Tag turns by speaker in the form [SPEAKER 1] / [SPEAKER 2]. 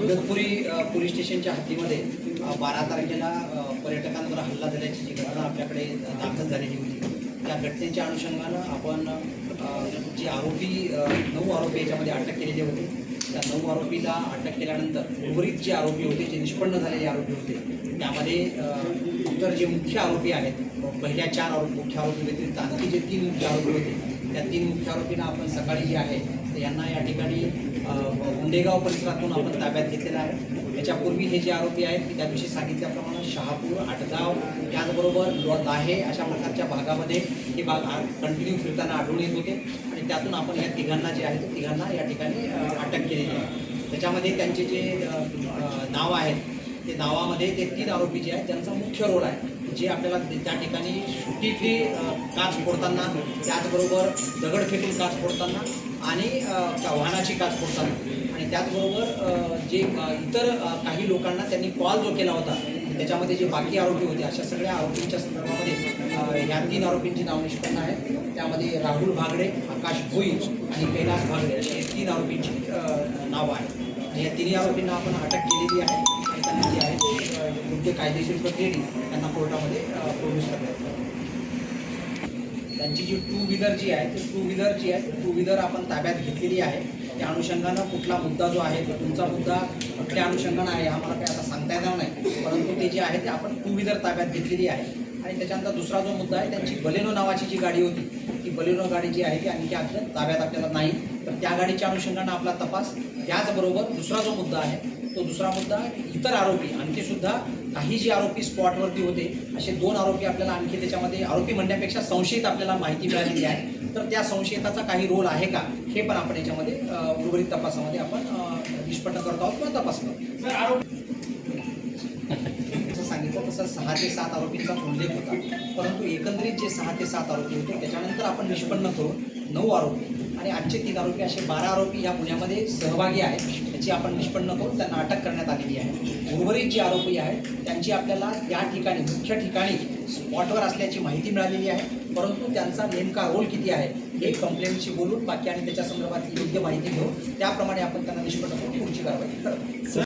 [SPEAKER 1] Igatpuri police स्टेशनच्या हद्दीमध्ये 12 तारखेला पर्यटकांवर हल्ला झाल्याची जी घटना आपल्याकडे दाखल झालेली होती, त्या घटनेच्या अनुषंगानं आपण जे आरोपी 9 आरोपी याच्यामध्ये अटक केलेले होते. त्या 9 आरोपीला अटक केल्यानंतर उर्वरित जे आरोपी होते, जे निष्पन्न झालेले आरोपी होते, त्यामध्ये इतर जे मुख्य आरोपी आहेत, पहिल्या 4 मुख्य आरोपी व्यतिरिक्त आणखी जे 3 मुख्य आरोपी होते, त्या 3 मुख्य आरोपींना आपण सकाळी जे आहे तर यांना या ठिकाणी गुंडेगाव परिसरातून आपण ताब्यात घेतलेलं आहे. याच्यापूर्वी हे जे आरोपी आहेत की त्या दिवशी सांगितल्याप्रमाणे शहापूर, आटगाव, त्याचबरोबर दाहे अशा प्रकारच्या भागामध्ये हे भाग कंटिन्यू फिरताना आढळून येत होते आणि त्यातून आपण या तिघांना जे आहे तिघांना या ठिकाणी अटक केलेली आहे. त्याच्यामध्ये त्यांचे जे नाव आहेत ते नावामध्ये ते 3 आरोपी जे आहेत त्यांचा मुख्य रोल आहे, जे आपल्याला त्या ठिकाणी सुट्टीतली काच फोडताना, त्याचबरोबर दगड फेकून काच फोडताना आणि वाहनाची काच फोडताना आणि त्याचबरोबर जे इतर काही लोकांना त्यांनी कॉल जो केला होता त्याच्यामध्ये जे बाकी आरोपी होते, अशा सगळ्या आरोपींच्या संदर्भामध्ये ह्या 3 आरोपींची नाव निष्पन्न आहेत. त्यामध्ये राहुल भागडे, आकाश भोई आणि कैलास भागडे अशी 3 आरोपींची नावं आहेत. आणि या 3 आरोपींना आपण अटक केलेली आहे आणि त्यांना जे आहे ते योग्य कायदेशीर प्रक्रियेने त्यांना कोर्टामध्ये प्रोड्यूस करण्यात येईल. त्यांची जी 2 व्हीलर जी आहे ती 2 व्हीलर आपण ताब्यात घेतलेली आहे. त्या अनुषंगानं कुठला मुद्दा जो आहे तो तुमचा मुद्दा कुठल्या अनुषंगानं आहे आम्हाला काही आता सांगता येणार नाही, परंतु ते जे आहे ते आपण 2 व्हीलर ताब्यात घेतलेली आहे. आणि त्याच्यानंतर दुसरा जो मुद्दा आहे, त्यांची बलेनो नावाची जी गाडी होती, ती बलेनो गाडी जी आहे ती आणखी आपल्या ताब्यात आपल्याला नाही, तर त्या गाडीच्या अनुषंगानं आपला तपास. त्याचबरोबर दुसरा जो मुद्दा आहे तो दुसरा मुद्दा इतर आरोपी आणखीसुद्धा काही जे आरोपी स्पॉटवरती होते असे 2 आरोपी आपल्याला आणखी त्याच्यामध्ये आरोपी म्हणण्यापेक्षा संशयित आपल्याला माहिती मिळालेली आहे, तर त्या संशयिताचा काही रोल आहे का हे पण आपण याच्यामध्ये उर्वरित तपासामध्ये आपण निष्पन्न करत आहोत किंवा तपास करतो. जसं सांगितलं तसं 6 ते 7 आरोपींचा उल्लेख होता, परंतु एकंदरीत जे 6 ते 7 आरोपी होते त्याच्यानंतर आपण निष्पन्न करून 9 आरोपी आणि आजचे 3 आरोपी असे 12 आरोपी या गुन्ह्यामध्ये सहभागी आहेत, त्याची आपण निष्पन्न करून त्यांना अटक करण्यात आलेली आहे. उर्वरित जे आरोपी आहेत त्यांची आपल्याला या ठिकाणी मुख्य ठिकाणी स्पॉटवर असल्याची माहिती मिळालेली आहे, परंतु त्यांचा नेमका रोल किती आहे हे कंप्लेंटशी बोलून बाकी आणि त्याच्या संदर्भात योग्य माहिती घेऊन त्याप्रमाणे आपण त्यांना निष्पन्न करून पुढची कारवाई करतो.